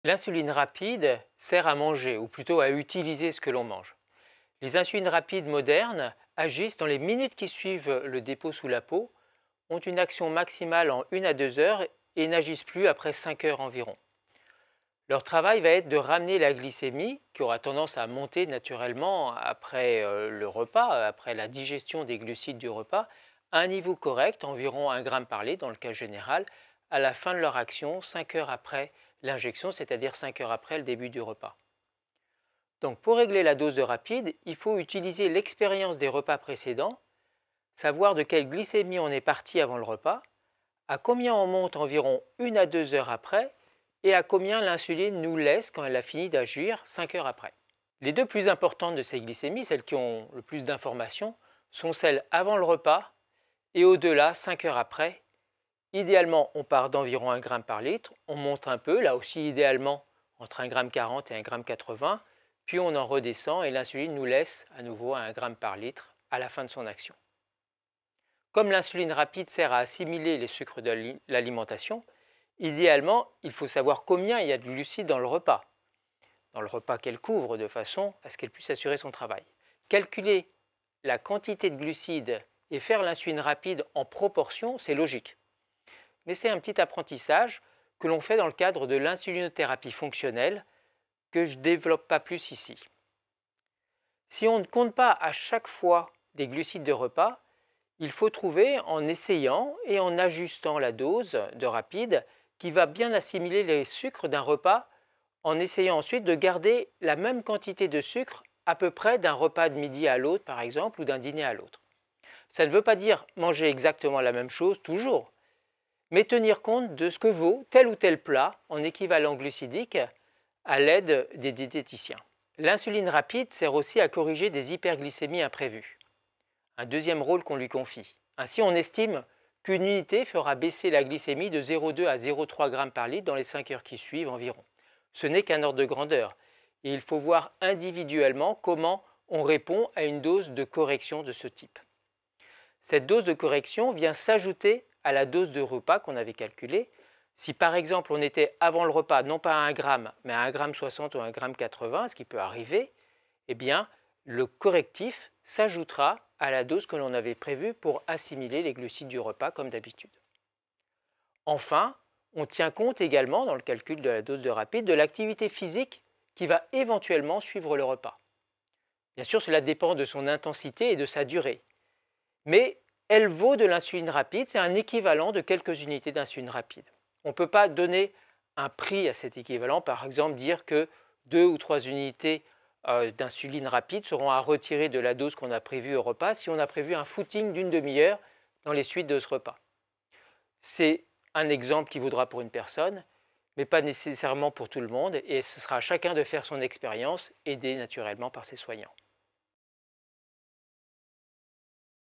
L'insuline rapide sert à manger, ou plutôt à utiliser ce que l'on mange. Les insulines rapides modernes agissent dans les minutes qui suivent le dépôt sous la peau, ont une action maximale en 1 à 2 heures et n'agissent plus après 5 heures environ. Leur travail va être de ramener la glycémie, qui aura tendance à monter naturellement après le repas, après la digestion des glucides du repas, à un niveau correct, environ 1 gramme par litre dans le cas général, à la fin de leur action, 5 heures après l'injection, c'est-à-dire 5 heures après le début du repas. Donc pour régler la dose de rapide, il faut utiliser l'expérience des repas précédents, savoir de quelle glycémie on est parti avant le repas, à combien on monte environ 1 à 2 heures après, et à combien l'insuline nous laisse quand elle a fini d'agir 5 heures après. Les deux plus importantes de ces glycémies, celles qui ont le plus d'informations, sont celles avant le repas et au-delà 5 heures après. Idéalement, on part d'environ 1 gramme par litre, on monte un peu, là aussi idéalement entre 1,40 g et 1,80 g, puis on en redescend et l'insuline nous laisse à nouveau à 1 gramme par litre à la fin de son action. Comme l'insuline rapide sert à assimiler les sucres de l'alimentation, idéalement, il faut savoir combien il y a de glucides dans le repas qu'elle couvre, de façon à ce qu'elle puisse assurer son travail. Calculer la quantité de glucides et faire l'insuline rapide en proportion, c'est logique. Mais c'est un petit apprentissage que l'on fait dans le cadre de l'insulinothérapie fonctionnelle que je ne développe pas plus ici. Si on ne compte pas à chaque fois des glucides de repas, il faut trouver en essayant et en ajustant la dose de rapide qui va bien assimiler les sucres d'un repas en essayant ensuite de garder la même quantité de sucre à peu près d'un repas de midi à l'autre par exemple ou d'un dîner à l'autre. Ça ne veut pas dire manger exactement la même chose toujours, mais tenir compte de ce que vaut tel ou tel plat en équivalent glucidique à l'aide des diététiciens. L'insuline rapide sert aussi à corriger des hyperglycémies imprévues, un deuxième rôle qu'on lui confie. Ainsi, on estime qu'une unité fera baisser la glycémie de 0,2 à 0,3 g par litre dans les 5 heures qui suivent environ. Ce n'est qu'un ordre de grandeur et il faut voir individuellement comment on répond à une dose de correction de ce type. Cette dose de correction vient s'ajouter à la dose de repas qu'on avait calculée. Si par exemple on était avant le repas non pas à 1 gramme mais à 1,60 g ou 1,80 g, ce qui peut arriver, eh bien le correctif s'ajoutera à la dose que l'on avait prévue pour assimiler les glucides du repas comme d'habitude. Enfin, on tient compte également dans le calcul de la dose de rapide de l'activité physique qui va éventuellement suivre le repas. Bien sûr, cela dépend de son intensité et de sa durée. Mais elle vaut de l'insuline rapide, c'est un équivalent de quelques unités d'insuline rapide. On ne peut pas donner un prix à cet équivalent, par exemple dire que 2 ou 3 unités d'insuline rapide seront à retirer de la dose qu'on a prévue au repas si on a prévu un footing d'une demi-heure dans les suites de ce repas. C'est un exemple qui vaudra pour une personne, mais pas nécessairement pour tout le monde, et ce sera à chacun de faire son expérience, aidé naturellement par ses soignants.